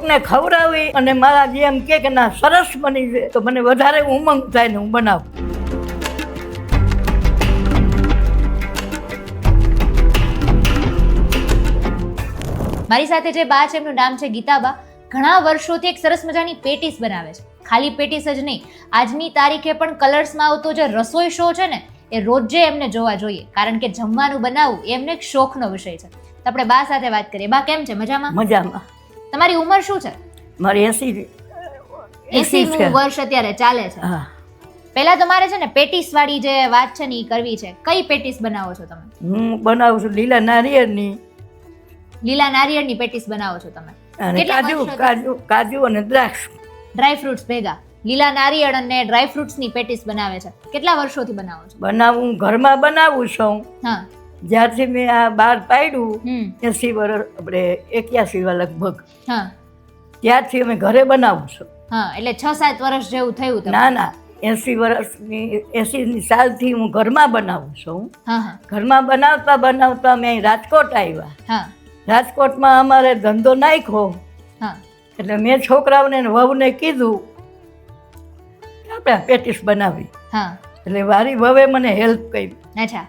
કોકને ખવડાવી અને મારા જેમ કે ના સરસ બની છે તો મને વધારે ઉમંગ થાય ને હું બનાવું. મારી સાથે જે બા છે એમનું નામ છે ગીતાબા. ઘણા વર્ષોથી એક સરસ મજાની પેટીસ બનાવે છે. ખાલી પેટીસ જ નહીં, આજની તારીખે પણ કલર્સમાં આવતો જે રસોઈ શો છે ને એ રોજે એમને જોવા જોઈએ, કારણ કે જમવાનું બનાવવું એ એમને એક શોખનો વિષય છે. તો આપણે બા સાથે વાત કરીએ. બા કેમ છે? મજામાં? મજામાં. તમારી ઉંમર શું છે? મારી 80 વર્ષ અત્યારે ચાલે છે. હા. પહેલા તમારે છે ને પેટીસ વાળી જે વાત છે ને એ કરવી છે. કઈ પેટીસ બનાવો છો તમે? હું બનાવું છું લીલા નારિયેળની. લીલા નારિયેળની પેટીસ બનાવો છો તમે? અને કાજુ અને દ્રાક્ષ ડ્રાય ફ્રૂટ્સ ભેગા લીલા નારિયેળ અને ડ્રાય ફ્રૂટ્સની પેટીસ બનાવે છે. કેટલા વર્ષોથી બનાવો છો? બનાવું ઘરમાં બનાવું છું. હા. જ્યારથી મેં આ બહાર પાડ્યું 80 વર્ષ આપણે 81 લગભગ, હા, ત્યારથી અમે ઘરે બનાવું છું. હા, એટલે 6-7 વર્ષ જેવું થયું તમને? ના ના, 80 સાલથી હું ઘરમાં બનાવું છું. હા હા. ઘરમાં બનાવતા બનાવતા મેં રાજકોટ આવ્યા. હા. રાજકોટમાં અમારે ધંધો નાખ્યો. હા. એટલે મેં છોકરાઓને વહુને કીધું આપણે પેટીસ બનાવી. હા. એટલે મારી વહુએ મને હેલ્પ કરી. અચ્છા.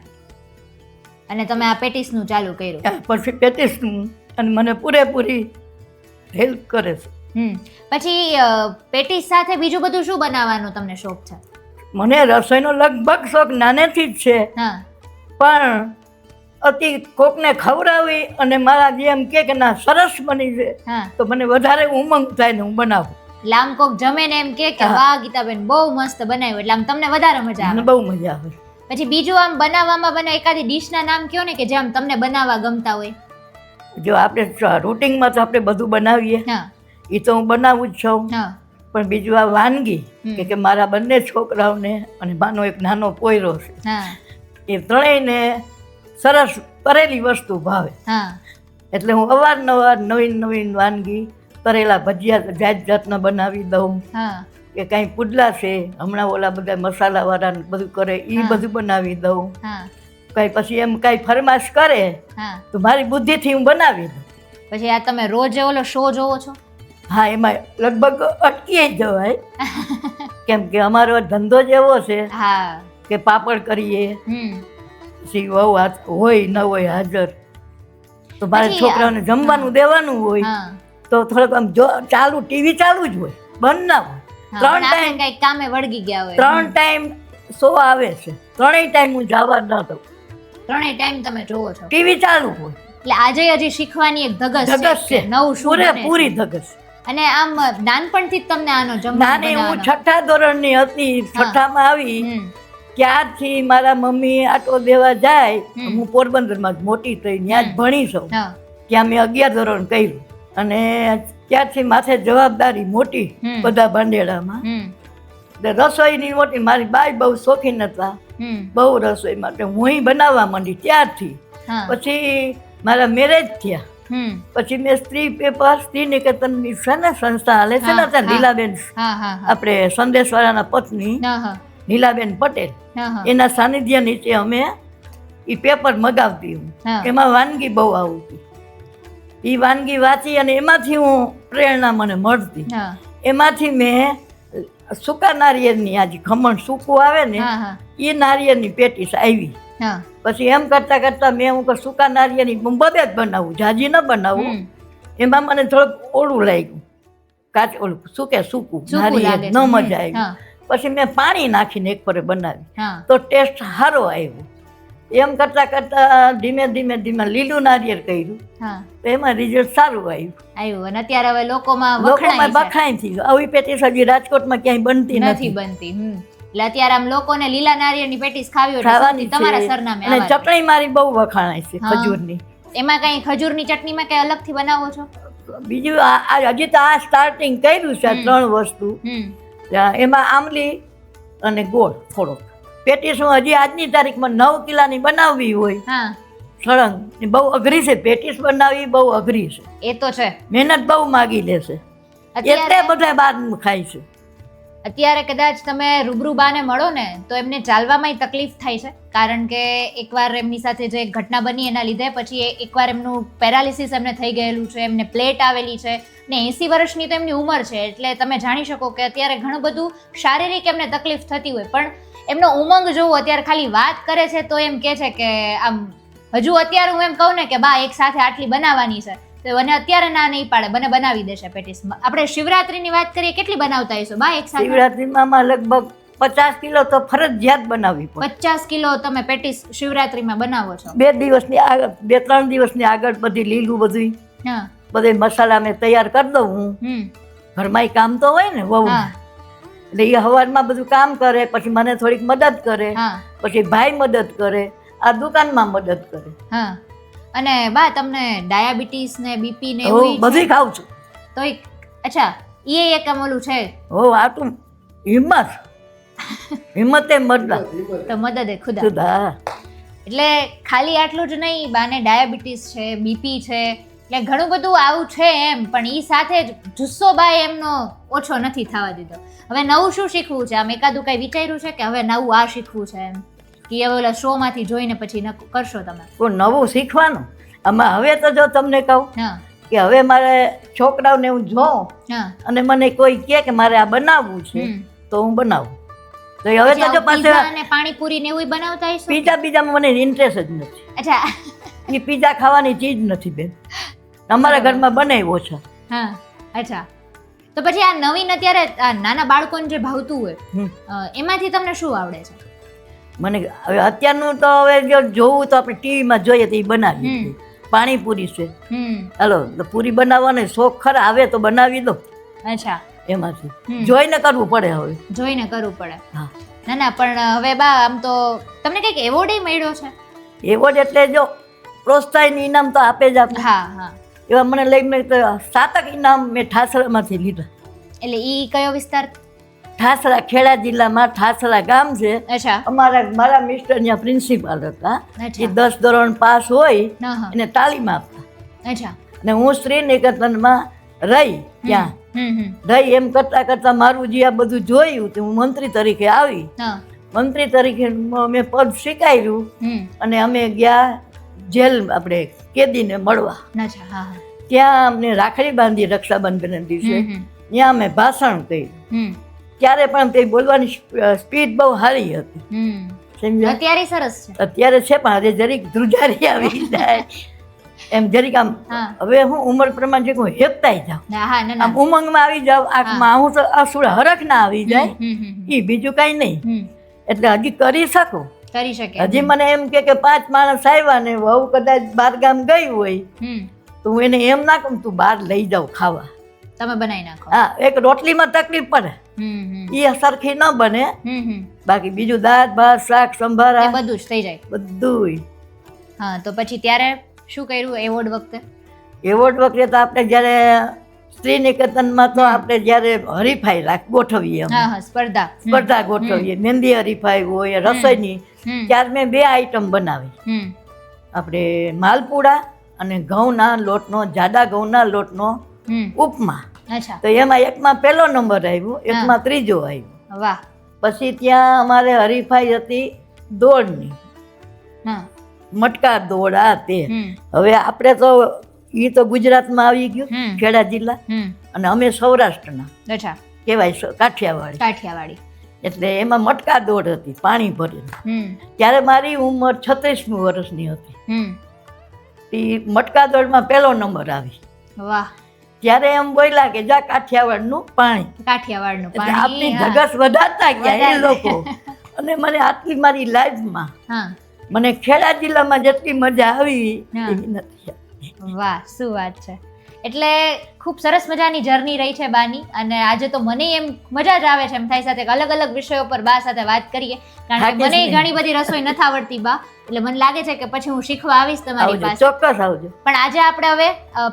અને તમે આ પેટીસનું ચાલુ કર્યું? પછી પેટીસનું અને મને પૂરેપૂરી હેલ્પ કરે છે. પછી પેટીસ સાથે બીજું બધું શું બનાવવાનો તમને શોખ છે? મને રસોઈનો લગભગ શોખ નાનેથી જ છે. હા. પણ અતિ કોકને ખવડાવી અને મારા જેમ કે ના સરસ બની છે તો મને વધારે ઉમંગ થાય ને હું બનાવું. એટલે આમ કોક જમે ને એમ કે વાહ ગીતાબેન બહુ મસ્ત બનાવ્યું, એટલે આમ તમને વધારે મજા આવે? બહુ મજા આવે. પછી બીજું આમ બનાવવામાં એકાદી ડીશના નામ કયો ને કે જે આમ તમને બનાવવા ગમતા હોય? જો આપણે રૂટિનમાં તો આપણે બધું બનાવીએ, એ તો હું બનાવું જ છું. પણ બીજું આ વાનગી કે મારા બંને છોકરાઓને અને માનો એક નાનો પોયરો છે, એ ત્રણેયને સરસ તરેલી વસ્તુ ભાવે. એટલે હું અવારનવાર નવીન નવીન વાનગી, તરેલા ભજીયા જાત જાતના બનાવી દઉં, કે કાંઈ પુડલા છે હમણાં ઓલા બધા મસાલાવાળા બધું કરે એ બધું બનાવી દઉં. કાંઈ પછી એમ કાંઈ ફરમાશ કરે તો મારી બુદ્ધિથી હું બનાવી દઉં. પછી આ તમે રોજ ઓલો શો જોવો છો? હા, એમાં લગભગ અટકી જવાય કેમ કે અમારો ધંધો જ એવો છે કે પાપડ કરીએ, પછી વહુ હોય ન હોય હાજર તો મારે છોકરાઓને જમવાનું દેવાનું હોય તો થોડોક આમ ચાલુ ટીવી ચાલુ જ હોય, બંધ ના હોય. 3 ટાઈમ કઈ કામે વળગી ગયા હોય. 3 ટાઈમ શો આવે છે, 3 ટાઈમ હું જવા ન દઉં. 3 ટાઈમ તમે જોવો છો? ટીવી ચાલુ હોય. એટલે આજે હજી શીખવાની એક ધગશ છે, નવું શું પૂરી ધગશ. અને આમ નાનપણથી જ તમને આનો જમવાનું નાની હું 6થા ધોરણની હતી, 6થામાં આવી ત્યારથી મારા મમ્મી આટો દેવા જાય. હું પોરબંદરમાં જ મોટી થઈ, ત્યાં જ ભણી છું. ત્યાં મેં 11 ધોરણ કર્યું અને ત્યારથી માથે જવાબદારી મોટી બધા ભાંડેડામાં. રસોઈની મોટી. મારી બાઈ બહુ શોખીન હતા, બહુ રસોઈ માટે. હું બનાવવા માંડી ત્યારથી. પછી મારા મેરેજ થયા, પછી મેં સ્ત્રી નિકેતનની છે ને સંસ્થા હાલે છે ને ત્યાં લીલાબેન, આપણે સંદેશવાળાના પત્ની નીલાબેન પટેલ, એના સાનિધ્ય નીચે અમે એ પેપર મગાવતી હું. એમાં વાનગી બહુ આવતી. એ વાનગી વાંચી અને એમાંથી હું પ્રેરણા મને મળતી. એમાંથી મેં સૂકા નારિયેળની આજે ખમણ સૂકું આવે ને એ નારિયેળની પેટીસ આવી. પછી એમ કરતા કરતા મેં હું સૂકા નારિયેળની બધે જ બનાવું, જાજી ન બનાવું. એમાં મને થોડુંક ઓળું લાગ્યું, કાચ ઓળું સૂકું નારિયેળ ન મજા આવી. પછી મેં પાણી નાખીને એક પર બનાવી તો ટેસ્ટ સારો આવ્યો. એમ કરતા કરતા ધીમે ધીમે લીલું નારિયેળ કર્યું તો એમાં રિઝલ્ટ સારું આવ્યું. અને અત્યારે હવે લોકોમાં વખાણ થઈ ગયું. આવી પેટીસ હજી રાજકોટમાં ક્યાંય બનતી નથી. એટલે અત્યારે આમ લોકોને લીલા નારિયેળની પેટીસ ખાવી તમારા સરનામે. અને ચટણી મારી બહુ વખાણાય છે ખજૂરની. એમાં કઈ ખજૂરની ચટણીમાં કઈ અલગથી બનાવો છો? બીજું હજી તો આ સ્ટાર્ટિંગ કર્યું છે 3 વસ્તુ. એમાં આમલી અને ગોળ થોડોક. પેટીસ હું હજી આજની તારીખમાં 9 કિલાની બનાવવી હોય સળંગ બહુ અઘરી છે. પેટીસ બનાવવી બહુ અઘરી છે. એ તો છે, મહેનત બહુ માગી લેશે, એટલે બધા બહાર ખાય છે. અત્યારે કદાચ તમે રૂબરૂ બાને મળો ને તો એમને ચાલવામાં તકલીફ થાય છે, કારણ કે એકવાર એમની સાથે જે ઘટના બની એના લીધે પછી એકવાર એમનું પેરાલિસિસ એમને થઈ ગયેલું છે, એમને પ્લેટ આવેલી છે, ને 80 વર્ષની તો એમની ઉંમર છે, એટલે તમે જાણી શકો કે અત્યારે ઘણું બધું શારીરિક એમને તકલીફ થતી હોય, પણ એમનો ઉમંગ જોવો, અત્યારે ખાલી વાત કરે છે તો એમ કે છે કે આમ હજુ અત્યારે હું એમ કહું ને કે બા એક સાથે આટલી બનાવવાની છે તો મને અત્યારે ના નહીં પાડે, મને બનાવી દેશે પેટીસ. આપણે શિવરાત્રીની વાત કરીએ, કેટલી બનાવતા હશો બા એક સાથે? શિવરાત્રીમાં લગભગ 50 કિલો તો ફરજિયાત બનાવવી પડે. 50 કિલો તમે પેટીસ શિવરાત્રીમાં બનાવો છો? 2-3 દિવસની આગળ બધી લીલું બધું બધે મસાલા મેં તૈયાર કરી દઉં હું. ઘરમાં કામ તો હોય ને વહુ, એટલે એ હવારમાં બધું કામ કરે, પછી મને થોડીક મદદ કરે, પછી ભાઈ મદદ કરે, આ દુકાનમાં મદદ કરે. અને બા તમને ડાયાબિટીસ ને બીપી ને એવું બધું ખાઉં છું તો? અચ્છા, એ એક ઓલું છે. આટલું હિંમતે મદદ તો મદદ ખુદા. એટલે ખાલી આટલું જ નહીં, બાને ડાયાબિટીસ છે, બીપી છે, એટલે ઘણું બધું આવું છે એમ, પણ એ સાથે જ જુસ્સો બાય એમનો ઓછો નથી થવા દીધો. હવે નવું શું શીખવું છે? આમ એકાદું કઈ વિચાર્યું છે કે હવે નવું આ શીખવું છે એમ, કે હવે ઓલા શો માંથી જોઈને પછી કરશો તમે? નવું શીખવાનું આમાં હવે તો જો તમને કહું કે હવે મારે છોકરાઓને હું જોઉં અને મને કોઈ કહે કે મારે આ બનાવવું છે તો હું બનાવું. તો હવે તો જો પાસે પાણીપુરી ને એવું બનાવતા હશો? પીઝામાં મને ઇન્ટરેસ્ટ જ નથી. અચ્છા, એ પીઝા ખાવાની ચીજ નથી બેન, અમારા ઘરમાં બનાવ્યો છે. અચ્છા, તો પછી આ નવીન અત્યારે નાના બાળકોને જે ભાવતું હોય એમાંથી તમને શું આવડે છે? મને હવે અત્યારનું તો હવે જો જોવું તો આપણે ટીવીમાં જોઈએ તો એ બનાવીએ. પાણીપુરી છે, હાલો તો પૂરી બનાવવાનો શોખ ખરા, હવે તો બનાવી દો. અચ્છા, એમાંથી જોઈને કરવું પડે. હવે જોઈને કરવું પડે. ના પણ હવે બા આમ તો તમને કઈક એવોર્ડ મળ્યો છે? એવોર્ડ એટલે જો પ્રોત્સાહન ઇનામ તો આપે જ આપે. એવા મને લઈને 7 ઇનામ મેં ઠાસરામાંથી લીધા. એટલે ઈ કયો વિસ્તાર? ઠાસરા, ખેડા જિલ્લામાં ઠાસરા ગામ છે. મારા મિસ્ટર ત્યાં પ્રિન્સિપાલ હતા, એ 10 ધોરણ પાસ હોય એને તાલીમ આપતા. અને હું શ્રીનિકેતનમાં રહી, ત્યાં રહી એમ કરતા કરતા મારું જે આ બધું જોયું તો હું મંત્રી તરીકે આવી. મંત્રી તરીકે મેં પદ સ્વીકાર્યું અને અમે ગયા જેલ, આપણે કેદીને મળવા. ત્યાં અમને રાખડી બાંધી રક્ષાબંધન દિવસે, ત્યાં અમે ભાષણ કર્યું. ત્યારે પણ તે બોલવાની સ્પીડ બહુ સારી હતી. અત્યારે સરસ છે, અત્યારે છે પણ હવે જરીક ધ્રુજારી આવી જાય એમ, જરીક આમ હવે હું ઉંમર પ્રમાણે જે હું હેપતાઈ જાઉં, આમ ઉમંગમાં આવી જાઉં, આંખમાં હું તો અસુર હરખ ના આવી જાય, એ બીજું કઈ નહીં. એટલે હજી કરી શકું, કરી શકે. હજી મને એમ કે 5 માણસ આવ્યા ને વહુ કદાચ બહાર ગામ ગઈ હોય તો હું એને એમ ના કહું તું બહાર લઈ જાઉં ખાવા, તમે બનાવી નાખો. એક રોટલીમાં તકલીફ પડે, એ સરખી ન બને, બાકી બીજું દાળ ભાત શાક સંભારા બધું જ થઈ જાય, બધું. તો પછી ત્યારે શું કર્યું એવોર્ડ વખતે? એવોર્ડ વખતે તો આપણે જ્યારે શ્રીનિકેતનમાં તો આપણે જ્યારે હરીફાઈ ગોઠવીએ, સ્પર્ધા ગોઠવીએ, મહેંદી હરીફાઈ હોય, રસોઈની, ત્યારે મેં 2 આઈટમ બનાવી. આપણે માલપુડા અને ઘઉંના લોટનો, જાડા ઘઉંના લોટનો ઉપમા. તો એમાં એકમાં 1લો નંબર આવ્યો, એકમાં 3જો આવ્યો. વાહ. પછી ત્યાં અમારે હરીફાઈ હતી દોડની, મટકા દોડ, આ તે. હવે આપણે તો ઈ તો ગુજરાતમાં આવી ગયું, ખેડા જિલ્લા, અને અમે સૌરાષ્ટ્રના કહેવાય કાઠિયાવાડી. એટલે એમાં મટકા દોડ હતી, પાણી ભરીને. ત્યારે મારી ઉંમર 36 વર્ષની હતી. મટકા દોડમાં 1લો નંબર આવી. વાહ. ત્યારે એમ બોલ્યા કે જા કાઠિયાવાડનું પાણી, આપણી ધગસ વધારતા ગયા એ લોકો. અને મને આટલી મારી લાઈફમાં મને ખેડા જિલ્લામાં જેટલી મજા આવી એવી નથી. વાહ, શું વાત છે. એટલે ખૂબ સરસ મજાની જર્ની રહી છે બાની, અને આજે તો મને એમ મજા જ આવે છે, એમ થાય સાથે અલગ અલગ વિષયો પર બા સાથે વાત કરીએ, કારણ કે મને ઘણી બધી રસોઈ નથી આવડતી બા, એટલે મને લાગે છે કે પછી હું શીખવા આવીશ તમારી પાસે. ચોક્કસ આવજો. પણ આજે આપણે હવે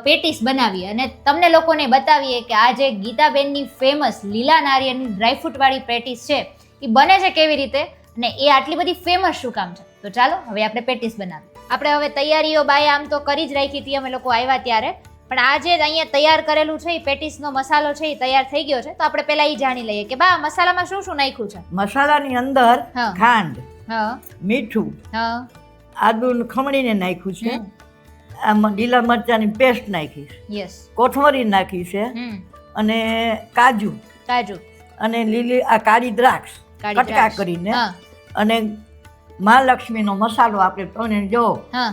પેટીસ બનાવીએ અને તમને લોકોને બતાવીએ કે આ જે ગીતાબેનની ફેમસ લીલા નારિયેળની ડ્રાયફ્રૂટ વાળી પેટીસ છે એ બને છે કેવી રીતે, અને એ આટલી બધી ફેમસ શું કામ છે. તો ચાલો હવે આપણે પેટીસ બનાવીએ. આપણે હવે તૈયારીઓ બાય આમ તો કરી જ રાખી હતી અમે લોકો આવ્યા ત્યારે, પણ આ જે અહીંયા તૈયાર કરેલું છે એ પેટીસનો મસાલો છે એ તૈયાર થઈ ગયો છે. તો આપણે પહેલા એ જાણી લઈએ કે બા મસાલામાં શું શું નાખ્યું છે. મસાલાની અંદર ખાંડ, મીઠું, આદુ ખમણીને નાખ્યું છે, આમાં લીલા મરચાંની પેસ્ટ નાખી છે, યસ, કોથમરી નાખી છે, અને કાજુ કાજુ અને લીલી આ કાળી દ્રાક્ષ કટકા કરીને, અને મહાલક્ષ્મીનો મસાલો આપણે તમને જો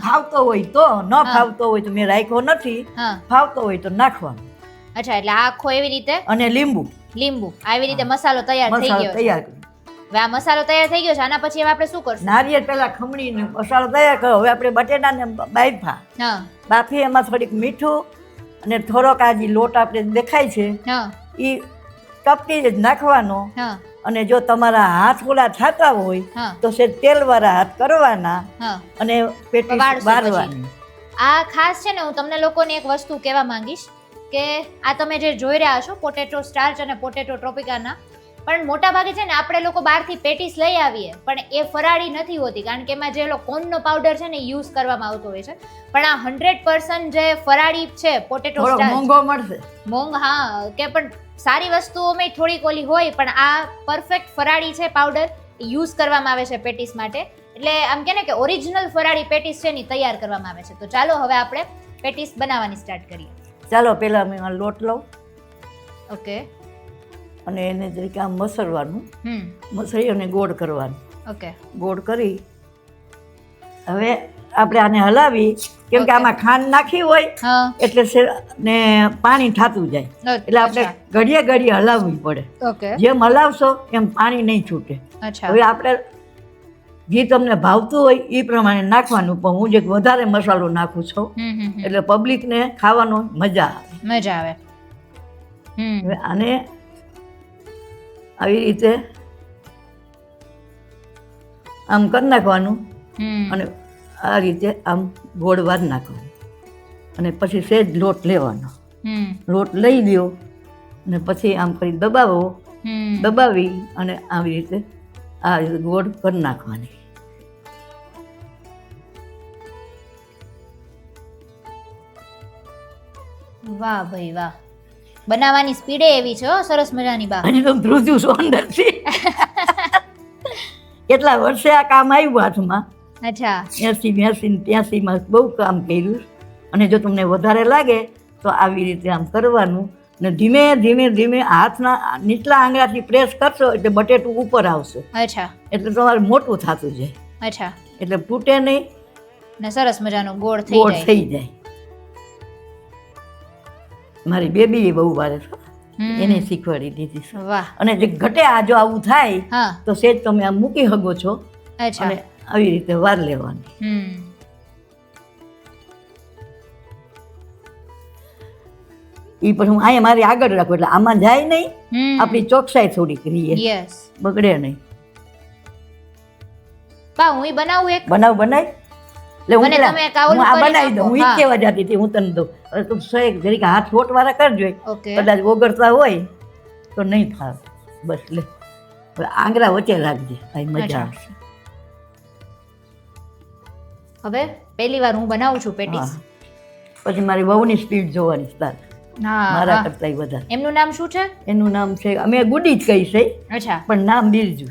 ફાવતો હોય તો, ન ફાવતો હોય તો મેં રાખ્યો નથી, ફાવતો હોય તો નાખવાનો. અચ્છા, એટલે આખો એવી રીતે, અને લીંબુ આવી રીતે મસાલો તૈયાર થઈ ગયો. હવે આ મસાલો તૈયાર થઈ ગયો છે, આના પછી હવે આપણે શું કરશું? નારિયેળ પેલા ખમણીને મસાલો તૈયાર કરો. હવે આપણે બટેટાને બાફી એમાં થોડીક મીઠું અને થોડોક આ જે લોટ આપણે દેખાય છે એ ટપકી જ નાખવાનો. અને જો તમારા હાથ ઓલા થતા હોય તો તેલવાળા હાથ કરવાના અને પેટીસ વાળવાની. આ ખાસ છે ને, હું તમને લોકોને એક વસ્તુ કહેવા માંગીશ કે આ તમે જે જોઈ રહ્યા છો પોટેટો સ્ટાર્ચ અને પોટેટો ટ્રોપિકાના, પણ મોટા ભાગે છે ને આપણે લોકો બહારથી પેટીસ લઈ આવીએ, પણ એ ફરાળી નથી હોતી, કારણ કે એમાં જે કોર્નનો પાવડર છે ને યુઝ કરવામાં આવતો હોય છે. પણ આ 100% જે ફરાળી છે પોટેટો સ્ટાર્ચ, મોંઘો મળશે, હા, કે પણ સારી વસ્તુઓમાં થોડીક ઓલી હોય, પણ આ પરફેક્ટ ફરાળી છે પાવડર, યુઝ કરવામાં આવે છે પેટીસ માટે. એટલે આમ કે ને કે ઓરિજિનલ ફરાળી પેટીસ છે ને તૈયાર કરવામાં આવે છે. તો ચાલો હવે આપણે પેટીસ બનાવવાની સ્ટાર્ટ કરીએ. ચાલો, પહેલા મેં લોટ લઉં. ઓકે. અને એને જરીક આમ મસળવાનું, મસળી અને ગોળ કરવાનું. ઓકે. ગોળ કરી હવે આપણે આને હલાવી, કેમ કે આમાં ખાંડ નાખી હોય એટલે ને પાણી થાતું જાય, એટલે આપણે ઘડીએ ઘડીએ હલાવવી પડે. જેમ હલાવશો એમ પાણી નહીં છૂટે. હવે આપણે જે તમને ભાવતું હોય એ પ્રમાણે નાખવાનું, પણ હું જે વધારે મસાલો નાખું છું એટલે પબ્લિકને ખાવાનો મજા આવે. હવે આને આવી રીતે આમ કરી નાખવાનું, અને આ રીતે આમ ગોળ વાર નાખવાનું, અને પછી સહેજ લોટ લેવાનો. લોટ લઈ લ્યો અને પછી આમ કરી દબાવી અને આવી રીતે આ ગોળ કરી નાખવાની. વાહ ભાઈ વાહ, બનાવવાની સ્પીડે એવી છે. સરસ મજાની બા. હજી તો ધ્રુજું છું અંદરથી. કેટલા વર્ષે આ કામ આવ્યું હાથમાં. અચ્છા. 83 બહુ કામ કર્યું. અને જો તમને વધારે લાગે તો આવી રીતે આમ કરવાનું, ને ધીમે ધીમે ધીમે હાથના નીચલા આંગળાથી પ્રેસ કરશો એટલે બટેટું ઉપર આવશે. અચ્છા. એટલે તમારે મોટું થતું જાય. અચ્છા. એટલે તૂટે નહીં ને સરસ મજાનો ગોળ થઈ જાય. મારી બેબી એ બહુ વારે છે, એને શીખવાડી દીધી છે. વાહ. અને જે ઘટે આ જો આવું થાય તો સેજ તમે આમ મૂકી શકો છો. અને આવી રીતે વાર લેવાની. એ પછી હું અહીંયા મારી આગળ રાખું એટલે આમાં જાય નહીં, આપણી ચોકસાઈ થોડીક રહીએ, બગડે નહીં. હું બનાવું એક બનાવી એટલે હું આ બનાવી દઉં. હું ઈ કેવા જતી હતી, હું તને દઉં. હવે તું જરીક હાથ ફોટવાળા કરજો, કદાચ ઓગળતા હોય તો નહીં થાય. બસ લે, આંગળા વચ્ચે રાખજે, મજા આવશે. હવે પહેલી વાર હું બનાવું છું પેટીસ. પછી મારી વહુની સ્પીડ જોવાની સ્ટાર્ટ, મારા કરતા વધારે. એમનું નામ શું છે? એનું નામ છે, અમે ગુડી જ કહી છે. અચ્છા. પણ નામ બિરજુ.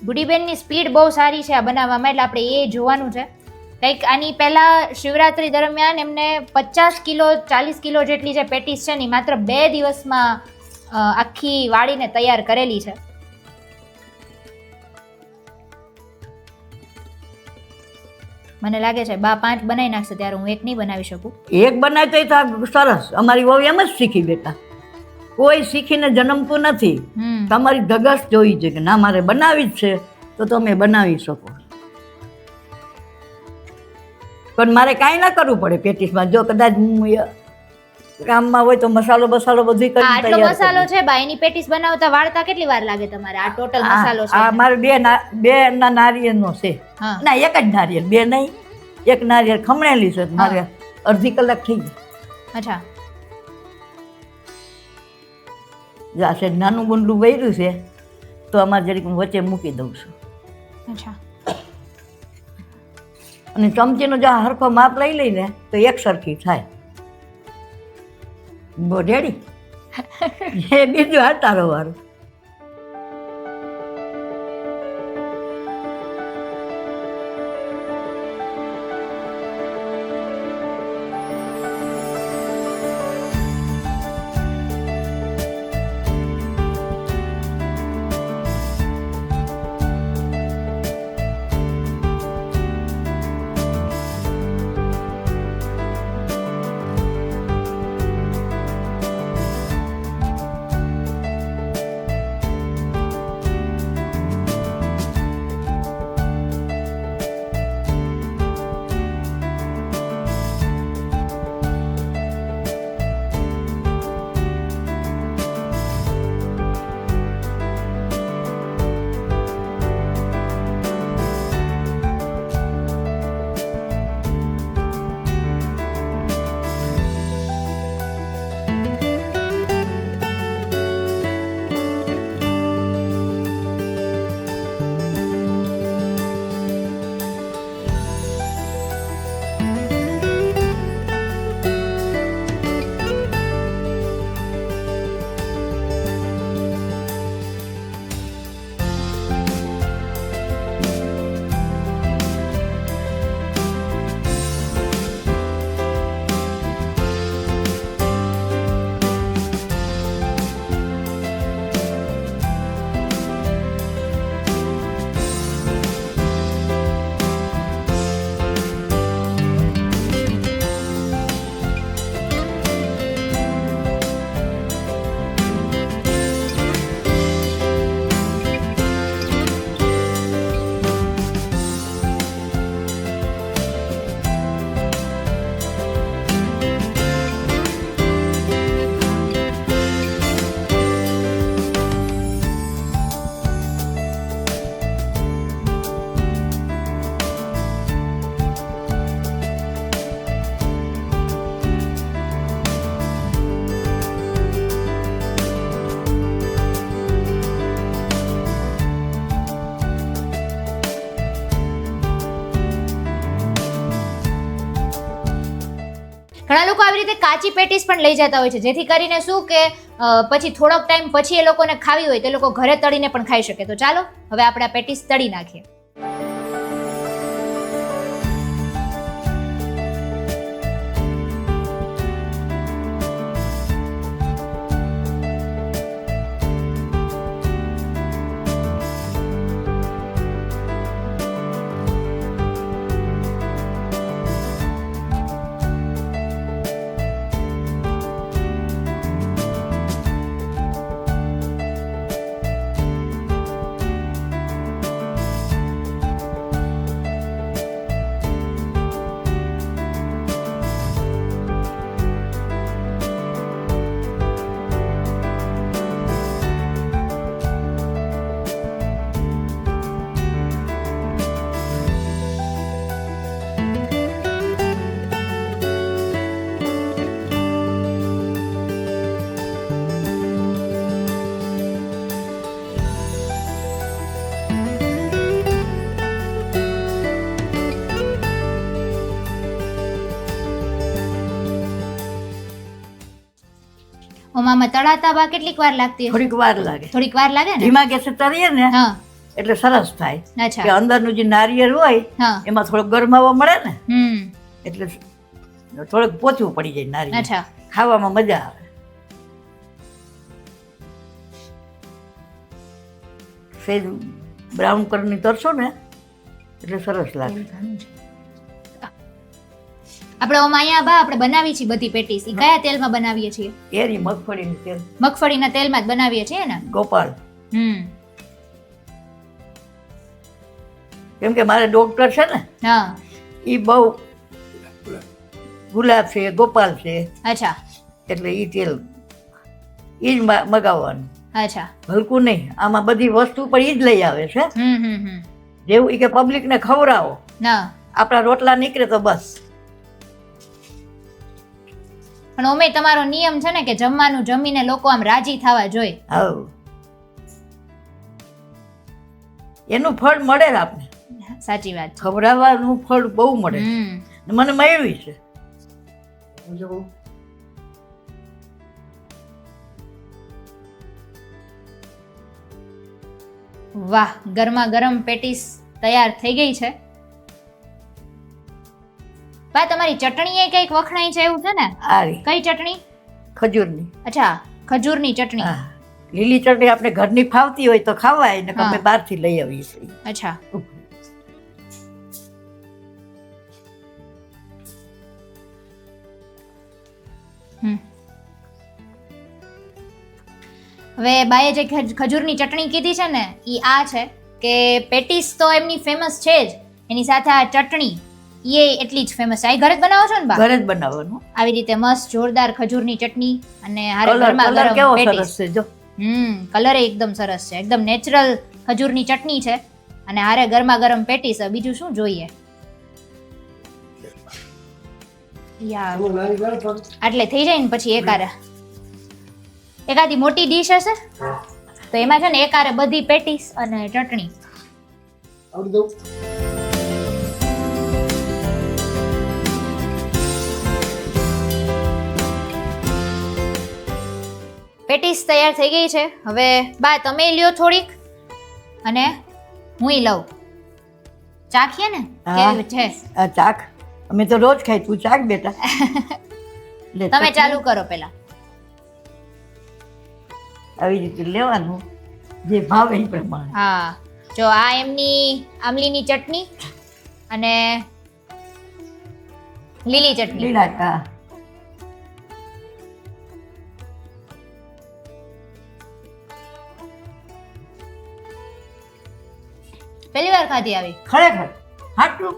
ગુડીબેનની સ્પીડ બહુ સારી છે આ બનાવવામાં, એટલે આપણે એ જોવાનું છે. કંઈક આની પહેલા શિવરાત્રી દરમિયાન એમને 50 કિલો 40 કિલો જેટલી જે પેટીસ છે ને માત્ર 2 દિવસમાં આખી વાળીને તૈયાર કરેલી છે. મને લાગે છે બા 5 બનાવી નાખશે ત્યારે હું 1 નહીં બનાવી શકું. 1 બનાવી તો સરસ. અમારી વહુ એમ જ શીખી બેટા, કોઈ શીખીને જન્મતું નથી. તમારી ધગસ જોઈ છે કે ના મારે બનાવી જ છે તો તમે બનાવી શકો. પણ મારે કાંઈ ના કરવું પડે પેટીસમાં. જો કદાચ કામમાં હોય તો મસાલો બધું કરી આટલો મસાલો છે બા, એની પેટીસ બનાવતા વાળતા કેટલી વાર લાગે તમારે? આ ટોટલ મસાલો છે. આ મારે બે ના નારિયેળનો છે. ના, એક જ નારિયેળ, 2 નહીં. એક નારિયેળ ખમણેલી છે, મારે અડધી કલાક થઈ જાય. અચ્છા. જાશે નાનું ગુંડલું વૈર્યું છે તો અમારે જરીક હું વચ્ચે મૂકી દઉં છું. અચ્છા. અને ચમચીનો જો હરખો માપ લઈ લઈને તો એક સરખી થાય. રેડી? એ બીજું હાથ તારો વાળું. ઘણા લોકો આવી રીતે કાચી પેટીસ પણ લઈ જતા હોય છે, જેથી કરીને શું કે પછી થોડોક ટાઈમ પછી એ લોકોને ખાવી હોય તો એ લોકો ઘરે તળીને પણ ખાઈ શકે. તો ચાલો હવે આપણે આ પેટીસ તળી નાખીએ. ઓમામાં તળાતા બા કેટલીક વાર લાગતી હશે? થોડીક વાર લાગે. થોડીક વાર લાગે ને? ધીમા ગેસે તળીએ ને હા એટલે સરસ થાય. અચ્છા. કે અંદરનું જે નારિયેળ હોય હા એમાં થોડોક ગરમાવો મળે ને હમ એટલે થોડુંક પોચવું પડી જાય નારિયેળ. અચ્છા. ખાવામાં મજા આવે. સેજ બ્રાઉન કલરની તરશો ને એટલે સરસ લાગે. આપણે ઓમાં અહીંયા બા આપણે બનાવી છીએ બધી પેટીસ. ઈ કયા તેલમાં બનાવીએ છીએ? એરી મગફળીનું તેલ. મગફળીના તેલમાં જ બનાવીએ છીએ ને? ગોપાલ. હમ કેમ કે મારે ડોક્ટર છે ને હા એ બહુ ગુલાબ છે, ગોપાલ છે, અચ્છા એટલે એ તેલ એ જ મગાવવાનું. અચ્છા. હલકું નહીં. આમાં બધી વસ્તુ પણ એ જ લઈ આવે છે. હમ જેવું એ કે પબ્લિકને ખવડાવો, ના આપણા રોટલા નીકળે તો બસ. પણ ઓમે તમારો નિયમ છે ને કે જમવાનું જમીને લોકો આમ રાજી થવા જોઈએ. હા, એનું ફળ મળે ને આપણે. સાચી વાત છે. ખવડાવવાનું ફળ બહુ મળે. મને મળ્યું છે. વાહ, ગરમા ગરમ પેટીસ તૈયાર થઈ ગઈ છે. બા તમારી ચટણી એ કઈક વખણાઈ છે એવું છે ને? આરી કઈ ચટણી? ખજૂરની. અચ્છા, ખજૂરની ચટણી. હા, લીલી ચટણી આપણે ઘરની ફાવતી હોય તો ખાવાય ને અમે બહારથી લઈ આવીએ છીએ. અચ્છા. હવે બાએ જે ખજૂરની ચટણી કીધી છે ને ઈ આ છે કે પેટીસ તો એમની ફેમસ છે જ, એની સાથે આ ચટણી એ એટલી જ ફેમસ છે. આ ઘરે જ બનાવો છો ને બા? ઘરે જ બનાવવાનું. આવી રીતે મસ્ત જોરદાર ખજૂરની ચટણી અને હારે કલર ગરમા ગરમ કેવો પેટીસ. સરસ છે જો. કલર એકદમ સરસ છે, એકદમ નેચરલ ખજૂરની ચટણી છે અને હારે ગરમા ગરમ પેટીસ. બીજું શું જોઈએ? આટલે થઈ જાય ને પછી એકાદી મોટી ડીશ હશે તો એમાં છે ને એકારે બધી પેટીસ અને ચટણી. પેટીસ તૈયાર થઈ ગઈ છે. હવે બા તમે લ્યો થોડીક અને હું લઉં. ચાખીએ ને કેવી છે? આ ચાખ અમે તો રોજ ખાઈ. તું ચાખ બેટા. તમે ચાલુ કરો પેલા. આવી રીતે લેવાનું જે ભાવે એ પ્રમાણે. હા, જો આ એમની આમલીની ચટણી અને લીલી ચટણી. લીલા. હા, પહેલી વાર ખાધી આવી? ખરેખર હાટું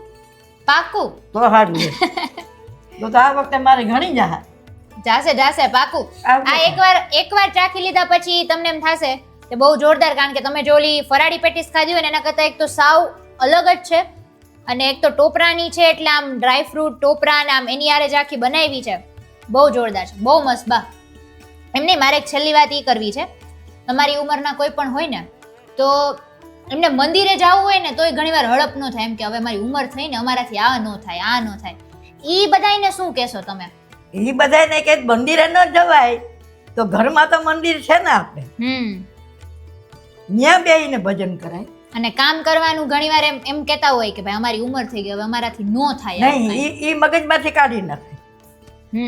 પાકું તો હાટું તો આ વખતે મારે ઘણી જાશે પાકું. આ એકવાર ચાખી લીધા પછી તમને એમ થશે કે બહુ જોરદાર, કારણ કે તમે જો ઓલી ફરાળી પેટીસ ખાધી હોય ને એના કરતાં એક તો સાવ અલગ જ છે અને એક તો ટોપરાની છે એટલે આમ ડ્રાય ફ્રૂટ ટોપરા અને આમ એની આરે જ આખી બનાવી છે. બહુ જોરદાર છે, બહુ મસ્ત બા. એમને મારે એક છેલ્લી વાત એ કરવી છે, તમારી ઉંમરના કોઈ પણ હોય ને તો એમને મંદિરે જવું હોય ને તોય ઘણીવાર હડપ ન થાય, એમ કે હવે મારી ઉંમર થઈ ને અમારાથી આ ન થાય. ઈ બધાને શું કહેશો તમે? એ બધાને કે મંદિરે ન જવાય તો ઘરમાં તો મંદિર છે ને આપણે ત્યાં બેહીને ભજન કરાય. અને કામ કરવાનું ઘણીવાર એમ કહેતા હોય કે ભાઈ અમારી ઉંમર થઈ ગઈ, હવે અમારાથી નો થાય. નહીં, એ મગજમાંથી કાઢી નાખે.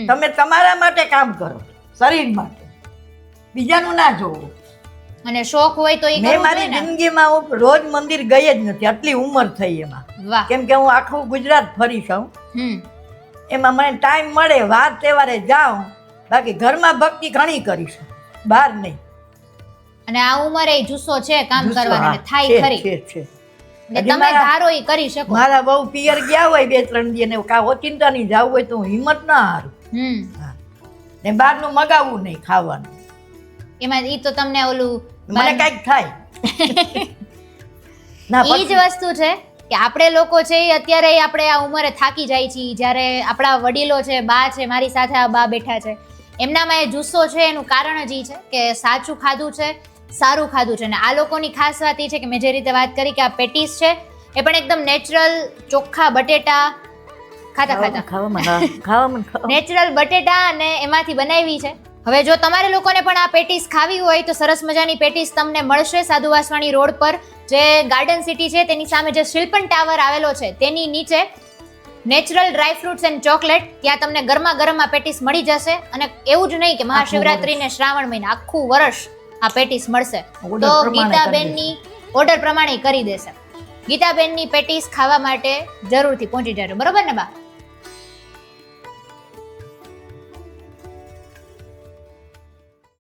તમે તમારા માટે કામ કરો, શરીર માટે, બીજાનું ના જોવું. અને શોખ હોય તો મેં મારી જિંદગીમાં હું રોજ મંદિર ગઈ જ નથી, આટલી ઉંમર થઈ એમાં. કેમ કે હું આખું ગુજરાત ફરી છું, એમાં મને ટાઈમ મળે વાર તહેવારે જાઉં, બાકી ઘરમાં ભક્તિ ઘણી કરીશ, બહાર નહીં. અને આ ઉંમરે જુસ્સો છે કામ કરવાનો, થાય ખરી. તમે ધારો ઈ કરી શકો. મારા બહુ પિયર ગયા હોય 2-3 દી ને કા ઓચિંતા નહીં જવું હોય તો હું હિંમત ના હારું. ને બહારનું મગાવવું નહીં, ખાવાનું. એમાં ઈ તો તમને ઓલું મને કઈક થાય. ઈ જ વસ્તુ છે કે આપણે લોકો છે અત્યારે આપણે આ ઉંમરે થાકી જાય છીએ. જ્યારે આપણા વડીલો છે, બા છે, મારી સાથે આ બા બેઠા છે, એમનામાં એ જુસ્સો છે. એનું કારણ જ ઈ છે કે સાચું ખાધું છે, સારું ખાધું છે. અને આ લોકોની ખાસ વાત એ છે કે મેં જે રીતે વાત કરી કે આ પેટીસ છે એ પણ એકદમ નેચરલ ચોખ્ખા બટેટા નેચરલ બટેટા અને એમાંથી બનાવી છે. હવે જો તમારે લોકોને પણ આ પેટીસ ખાવી હોય તો સરસ મજાની પેટીસ તમને મળશે સાધુ વાસવાણી રોડ પર, જે ગાર્ડન સિટી છે તેની સામે જે શિલ્પન ટાવર આવેલો છે તેની નીચે natural dry fruits and chocolate, ત્યાં તમને ગરમા ગરમ આ પેટીસ મળી જશે. અને એવું જ નહીં કે મહાશિવરાત્રી ને શ્રાવણ મહિના, આખું વર્ષ આ પેટીસ મળશે. તો ગીતાબેનની ઓર્ડર પ્રમાણે કરી દેશે. ગીતાબેનની પેટીસ ખાવા માટે જરૂરથી પહોંચી જજો, બરોબર ને બા?